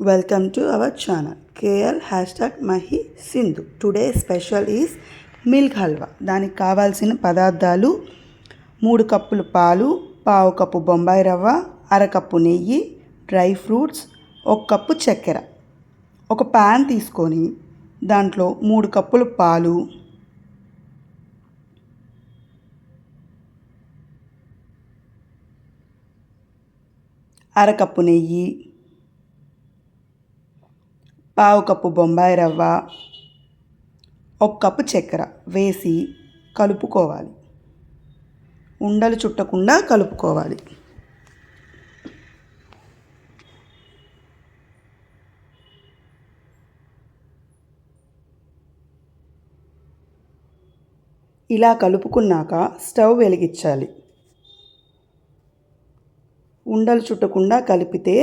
Welcome to our channel KL #Mahi Sindhu. Today's special is milk halwa. దానికి కావాల్సిన పదార్థాలు 3 కప్పులు పాలు, పావు కప్పు బొంబాయి రవ్వ, అర కప్పు నెయ్యి, డ్రై ఫ్రూట్స్, 1 కప్పు చక్కెర. ఒక పాన్ తీసుకొని దాంట్లో 3 కప్పులు పాలు, అర కప్పు నెయ్యి, పావు కప్పు బొంబాయి రవ్వ, 1 కప్పు చక్కెర వేసి కలుపుకోవాలి. ఉండలు చుట్టకుండా కలుపుకోవాలి. ఇలా కలుపుకున్నాక స్టవ్ వెలిగించాలి. ఉండలు చుట్టకుండా కలిపితే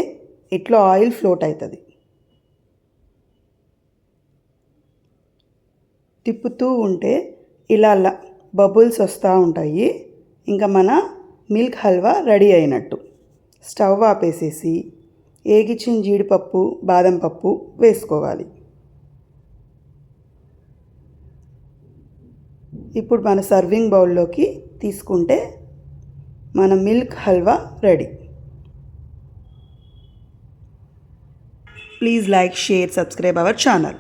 ఇట్లా ఆయిల్ ఫ్లోట్ అవుతుంది. తిప్పుతూ ఉంటే ఇలా బబుల్స్ వస్తూ ఉంటాయి. ఇంకా మన మిల్క్ హల్వా రెడీ అయినట్టు. స్టవ్ ఆపేసేసి ఏగిచ్చిన జీడిపప్పు, బాదం పప్పు వేసుకోవాలి. ఇప్పుడు మన సర్వింగ్ బౌల్లోకి తీసుకుంటే మన milk halwa ready. Please like, share, subscribe our channel.